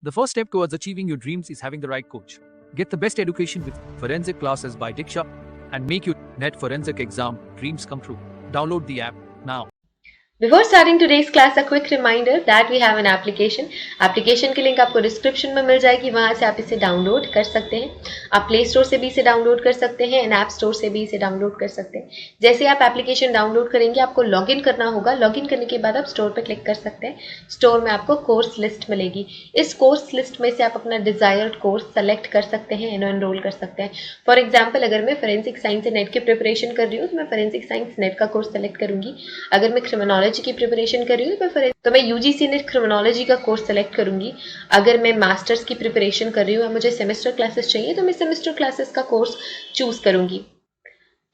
The first step towards achieving your dreams is having the right coach. Get the best education with forensic classes by Diksha and make your net forensic exam dreams come true. Download the app now. Before starting today's class, a quick reminder that we have an application. Application की link आपको description में मिल जाएगी, वहां से आप इसे download कर सकते हैं. आप प्ले स्टोर से भी इसे डाउनलोड कर सकते हैं एंड ऐप स्टोर से भी इसे डाउनलोड कर सकते हैं. जैसे आप एप्लीकेशन डाउनलोड करेंगे आपको लॉगिन करना होगा. लॉगिन करने के बाद आप स्टोर पर क्लिक कर सकते हैं. स्टोर में आपको कोर्स लिस्ट मिलेगी. इस कोर्स लिस्ट में से आप अपना डिजायर्ड कोर्स सेलेक्ट कर सकते हैं एंड एनरोल कर सकते हैं. फॉर एग्जाम्पल, अगर मैं फोरेंसिक साइंस नेट की प्रिपरेशन कर रही हूँ तो मैं फोरेंसिक साइंस नेट का कोर्स सेलेक्ट करूंगी. अगर मैं क्रिमिनोलॉजी की प्रिपरेशन कर रही हूँ तो मैं यूजीसी नेट क्रिमिनोलॉजी का कोर्स सेलेक्ट करूंगी. अगर मैं मास्टर्स की प्रिपरेशन कर रही हूँ और मुझे सेमेस्टर क्लासेस चाहिए तो मैं सेमेस्टर क्लासेस का कोर्स चूज करूंगी.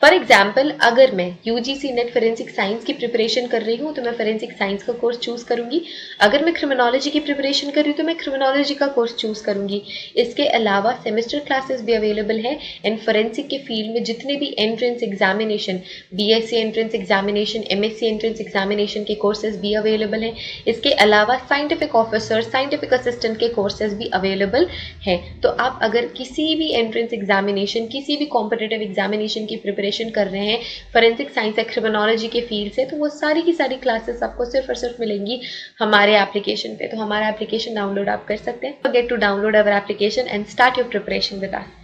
फॉर एग्जाम्पल, अगर मैं यूजीसी नेट फोरेंसिक साइंस की प्रिपरेशन कर रही हूँ तो मैं फोरेंसिक साइंस का कोर्स चूज करूंगी. अगर मैं क्रिमिनोलॉजी की प्रिपरेशन कर रही हूँ तो मैं क्रिमिनोलॉजी का कोर्स चूज करूंगी. इसके अलावा सेमेस्टर क्लासेस भी अवेलेबल है एंड फोरेंसिक के फील्ड में जितने भी entrance examination, BSc entrance examination, MSc entrance examination के कोर्सेज भी अवेलेबल हैं. इसके अलावा साइंटिफिक ऑफिसर, साइंटिफिक असिस्टेंट के कोर्सेज भी अवेलेबल हैं. तो आप अगर किसी भी एंट्रेंस एग्जामिनेशन, किसी भी कॉम्पिटिटिव एग्जामिनेशन की प्रिपरेशन कर रहे हैं फोरेंसिक साइंस या क्रिमिनोलॉजी के फील्ड से, तो वो सारी की सारी क्लासेस आपको सिर्फ और सिर्फ मिलेंगी हमारे एप्लीकेशन पे. तो हमारा एप्लीकेशन डाउनलोड आप कर सकते हैं. Get to download our application and start your preparation with us.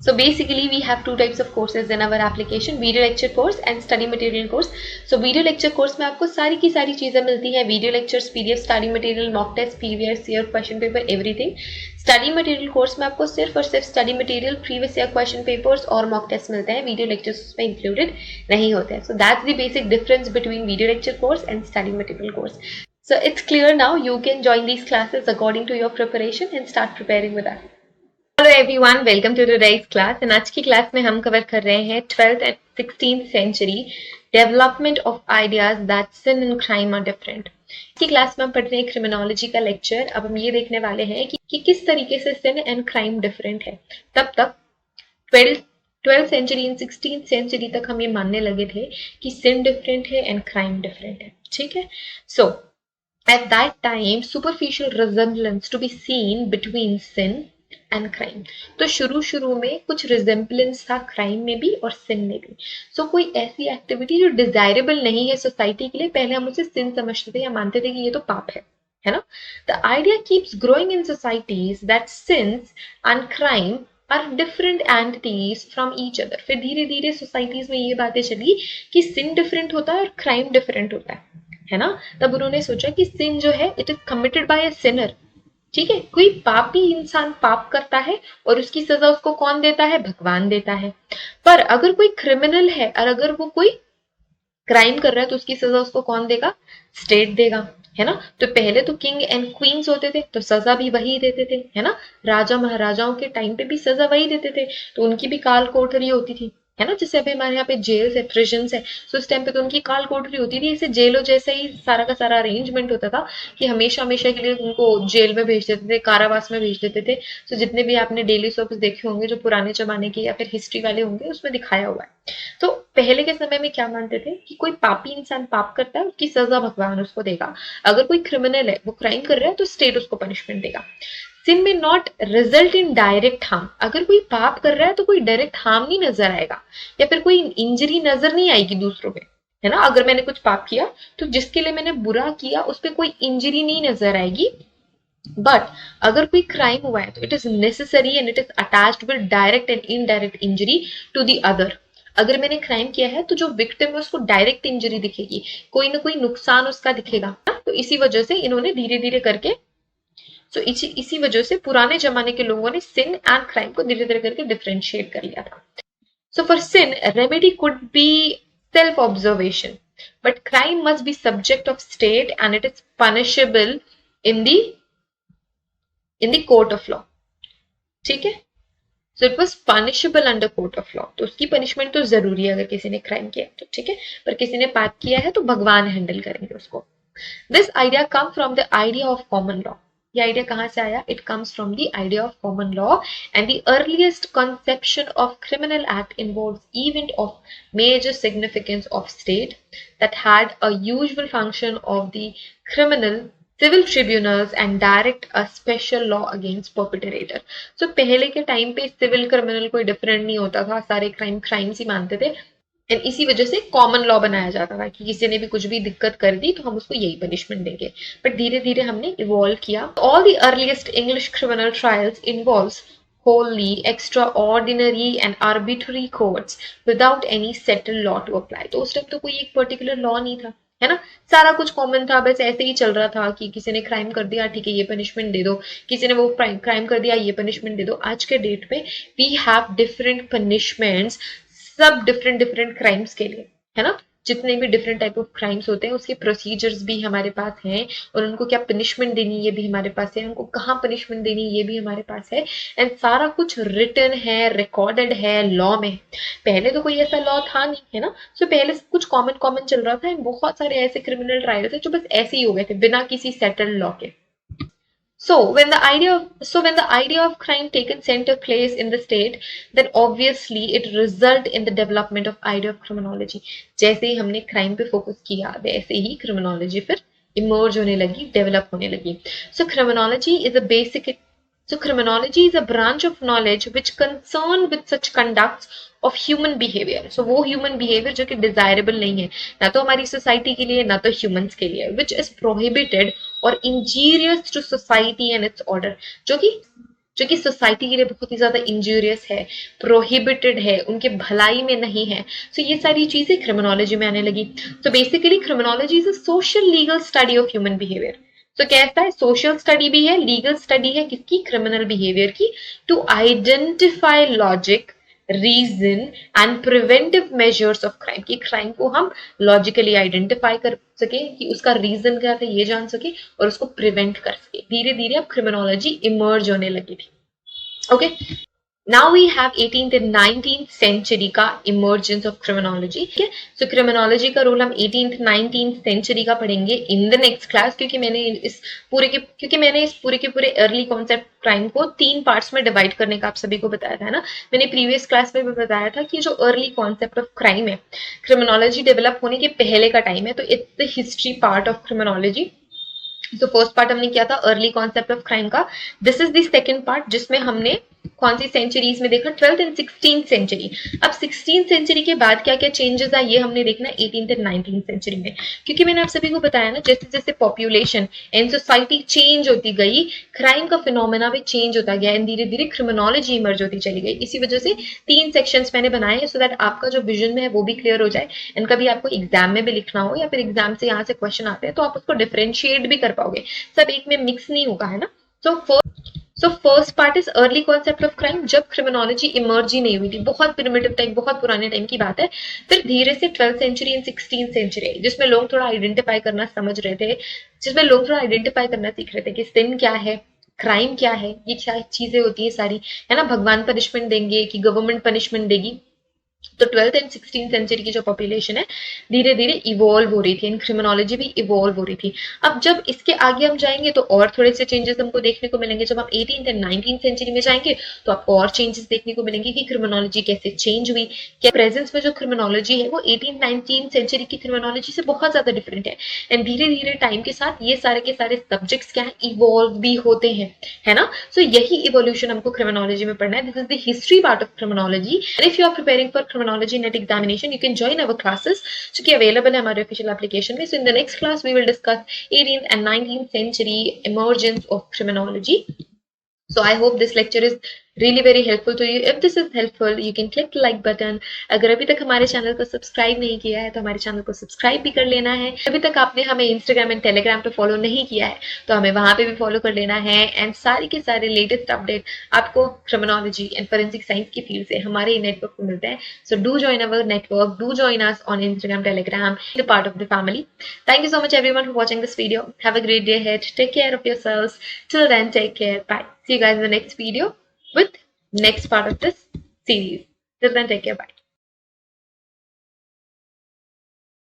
So basically we have two types of courses in our application, video lecture course and study material course. So video lecture course में आपको सारी की सारी चीजें मिलती हैं. Video lectures, PDF, study material, mock test, previous year question paper, everything. Study material course में आपको सिर्फ और सिर्फ study material, previous year question papers और मॉक टेस्ट मिलते हैं. वीडियो लेक्चर्स उसमें इंक्लूडेड नहीं होते हैं. So that's the basic difference between video lecture course and study material course. So it's clear now. You can join these classes according to your preparation and start preparing with us. Hello everyone, welcome to today's class. And आज की class में हम cover कर रहे हैं 12th and 16th century development of ideas that sin and crime are different. इसी class में हम पढ़ रहे हैं क्रिमिनोलॉजी का लेक्चर. अब हम ये देखने वाले हैं कि किस तरीके से सिन एंड क्राइम डिफरेंट है. तब तक 12th century and 16th century तक हम ये मानने लगे थे कि सिन डिफरेंट है एंड क्राइम डिफरेंट है. ठीक है. सो at that time superficial resemblance to be seen between sin and crime. तो शुरू में कुछ रिजेम्बलेंस था क्राइम में भी और सिन में भी. सो कोई ऐसी एक्टिविटी जो डिजायरेबल नहीं है सोसाइटी के लिए, पहले हम उसे सिन समझते थे या मानते थे कि ये तो पाप है ना. The idea keeps growing in societies that sins and crime are different entities from each other. फिर धीरे धीरे सोसाइटीज में ये बातें चली कि सिन डिफरेंट होता है और क्राइम डिफरेंट होता है ना. तब उन्होंने सोचा कि सिन जो है it is committed by a Sinner. ठीक है, कोई पापी इंसान पाप करता है और उसकी सजा उसको कौन देता है? भगवान देता है. पर अगर कोई क्रिमिनल है और अगर वो कोई क्राइम कर रहा है तो उसकी सजा उसको कौन देगा? स्टेट देगा, है ना. तो पहले तो किंग एंड क्वींस होते थे तो सजा भी वही देते थे, है ना. राजा महाराजाओं के टाइम पे भी सजा वही देते थे, तो उनकी भी काल कोठरी होती थी, है ना. जैसे अभी हमारे यहाँ पे जेल्स है, प्रिजन्स है, तो उस टाइम पे तो उनकी काल कोठरी होती थी. इसे जेलों जैसे ही सारा का सारा अरेंजमेंट होता था कि हमेशा हमेशा के लिए उनको जेल में भेज देते थे, कारावास में भेज देते थे. तो जितने भी आपने डेली सोप्स देखे होंगे जो पुराने जमाने के या फिर हिस्ट्री वाले होंगे उसमें दिखाया हुआ है. तो पहले के समय में क्या मानते थे कि कोई पापी इंसान पाप करता है उसकी सजा भगवान उसको देगा. अगर कोई क्रिमिनल है, वो क्राइम कर रहा है तो स्टेट उसको पनिशमेंट देगा. सिन में not result in direct harm. अगर कोई पाप कर रहा है तो कोई डायरेक्ट हार्म नहीं नजर आएगा या फिर कोई इंजरी नजर नहीं आएगी दूसरों पे, है ना. अगर मैंने कुछ पाप किया तो जिसके लिए मैंने बुरा किया उस पर कोई इंजरी नहीं नजर आएगी. बट अगर कोई क्राइम हुआ है तो it is necessary and it is attached with direct and indirect injury to the other. अगर मैंने क्राइम किया है तो जो विक्टिम है उसको डायरेक्ट इंजरी दिखेगी, कोई ना कोई नुकसान उसका दिखेगा. तो इसी वजह से इन्होंने धीरे धीरे करके इसी वजह से पुराने जमाने के लोगों ने सिन एंड क्राइम को धीरे धीरे करके डिफरेंशिएट कर लिया था. So for sin remedy could be self observation but crime must be subject of state and it is punishable in the court of law. ठीक है. So it was punishable under court of law. तो उसकी punishment तो जरूरी है अगर किसी ने क्राइम किया तो. ठीक है. पर किसी ने पाप किया है तो भगवान हैंडल करेंगे उसको. This idea come from the idea of common law. ये आइडिया कहां से आया? It comes from the idea of common law and the earliest conception of criminal act involves event of major significance of state that had a usual function of the criminal civil tribunals and direct a special law against perpetrator. So पहले के time पे civil criminal कोई different नहीं होता था, सारे crimes ही मानते थे, एंड इसी वजह से कॉमन लॉ बनाया जाता था कि किसी ने भी कुछ भी दिक्कत कर दी तो हम उसको यही पनिशमेंट देंगे. बट धीरे धीरे हमने इवॉल्व किया. All the earliest English criminal trials involves wholly extraordinary and arbitrary courts without any settled law to apply. तो उस टाइम तो कोई एक पर्टिकुलर लॉ नहीं था, है ना, सारा कुछ कॉमन था, बस ऐसे ही चल रहा था कि किसी ने क्राइम कर दिया, ठीक है ये पनिशमेंट दे दो, किसी ने वो क्राइम कर दिया, ये पनिशमेंट दे दो. आज के डेट पे वी हैव डिफरेंट पनिशमेंट्स सब डिफरेंट क्राइम्स के लिए, है ना, जितने भी डिफरेंट टाइप ऑफ क्राइम्स होते हैं उसके प्रोसीजर्स भी हमारे पास हैं, और उनको क्या पनिशमेंट देनी ये भी हमारे पास है, उनको कहाँ पनिशमेंट देनी ये भी हमारे पास है, एंड सारा कुछ रिटन है, रिकॉर्डेड है लॉ में. पहले तो कोई ऐसा लॉ था नहीं, है ना, सो पहले सब कुछ कॉमन चल रहा था, एंड बहुत सारे ऐसे क्रिमिनल ट्रायल्स है जो बस ऐसे ही हो गए थे बिना किसी सेटल्ड लॉ के. So when the idea of crime taken center place in the state, then obviously it result in the development of idea of criminology. जैसे ही हमने crime पे focus किया वैसे ही criminology फिर emerge होने लगी, develop होने लगी. So criminology is a branch of knowledge which concern with such conducts of human behavior. So वो human behavior जो कि desirable नहीं है, ना तो हमारी society के लिए ना तो humans के लिए, which is prohibited और injurious to society and its order, जो कि सोसाइटी के लिए बहुत ही ज्यादा इंजूरियस है, प्रोहिबिटेड है, उनके भलाई में नहीं है. सो ये सारी चीजें क्रिमिनोलॉजी में आने लगी. So basically criminology is a social legal study of human behaviour. तो कैसा है, सोशल स्टडी भी है, लीगल स्टडी है किसकी, क्रिमिनल बिहेवियर की, to identify logic, reason and preventive measures of crime, कि क्राइम को हम लॉजिकली आइडेंटिफाई कर सके, कि उसका रीजन क्या था ये जान सके और उसको प्रिवेंट कर सके. धीरे धीरे अब क्रिमिनोलॉजी इमर्ज होने लगी थी. Okay, Now we have 18th and 19th century का emergence of criminology. ठीक है, so criminology का रोल हम 18th 19th century का पढ़ेंगे in the next class, क्योंकि मैंने इस पूरे के पूरे early concept crime को 3 parts में divide करने का आप सभी को बताया था, है ना. मैंने previous class में भी बताया था कि जो early concept of crime है, criminology develop होने के पहले का time है, तो it's the history part of criminology. तो फर्स्ट पार्ट हमने किया था अर्ली कॉन्सेप्ट ऑफ क्राइम का. This is the second part जिसमें हमने कौन सी सेंचुरीज में देखा, 12th एंड 16th सेंचुरी. अब 16th सेंचुरी के बाद क्या क्या चेंजेस आए ये हमने देखना 18th एंड 19th सेंचुरी में, क्योंकि मैंने आप सभी को बताया ना जैसे जैसे पॉपुलेशन एंड सोसाइटी चेंज होती गई, क्राइम का फिनोमेना भी चेंज होता गया, एंड धीरे धीरे क्रिमिनोलॉजी इमर्ज होती चली गई. इसी वजह से 3 सेक्शंस मैंने बनाए हैं, सो दैट आपका जो विजन में है वो भी क्लियर हो जाए, एंड कभी आपको एग्जाम में भी लिखना हो या फिर एग्जाम से यहाँ से क्वेश्चन आते हैं तो आप उसको डिफरेंशिएट भी कर पाओगे, सब एक में मिक्स नहीं होगा, है ना. So first part is early concept of crime, जब क्रिमिनोलॉजी इमर्ज ही नहीं हुई थी, बहुत प्रिमिटिव टाइम, बहुत पुराने टाइम की बात है. फिर धीरे से 12th century and 16th century जिसमें लोग थोड़ा आइडेंटिफाई करना समझ रहे थे, जिसमें लोग थोड़ा आइडेंटिफाई करना सीख रहे थे कि सिन क्या है, क्राइम क्या है, ये क्या चीजें होती है सारी, है ना, भगवान पनिशमेंट देंगे कि गवर्नमेंट पनिशमेंट देगी. तो 12th एंड 16th सेंचुरी की जो पॉपुलेशन है धीरे धीरे इवॉल्व हो रही थी, एंड क्रिमिनोलॉजी भी इवॉल्व हो रही थी. अब जब इसके आगे हम जाएंगे तो और थोड़े से चेंजेस हमको देखने को मिलेंगे. जब हम 18th एंड 19th सेंचुरी में जाएंगे तो आपको और चेंजेस देखने को मिलेंगे कि क्रिमिनोलॉजी कैसे चेंज हुई, क्या प्रेजेंस में जो क्रिमिनोलॉजी है वो 18th 19th सेंचुरी की क्रिमिनोलॉजी से बहुत ज्यादा डिफरेंट है. एंड धीरे धीरे टाइम के साथ ये सारे के सारे सब्जेक्ट्स क्या है, इवॉल्व भी होते हैं, है ना. सो यही इवोल्यूशन हमको क्रिमिनोलॉजी में पढ़ना है. This is the history part of criminology. If you are preparing for criminology net examination, you can join our classes जो कि available है हमारे official application में. So in the next class we will discuss 18th and 19th century emergence of criminology. So I hope this lecture is really very helpful to you. If this is helpful, you can click the like button. अगर अभी तक हमारे channel को subscribe नहीं किया है तो हमारे चैनल को सब्सक्राइब भी कर लेना है. अभी तक आपने हमें इंस्टाग्राम एंड टेलीग्राम पे फॉलो नहीं किया है तो हमें वहां पे भी फॉलो कर लेना है. एंड सारे के सारे लेटेस्ट अपडेट आपको क्रिमिनोलॉजी एंड फोरेंसिक साइंस की फील्ड से हमारे ही नेटवर्क पे मिलते हैं. So do join our network, do join us on Instagram, Telegram, the part of the family. Thank you so much everyone for watching this video. Have a great day ahead. Take care of yourselves. Till then, take care. Bye. See you guys in the next video with next part of this series. Till then, take care. Bye.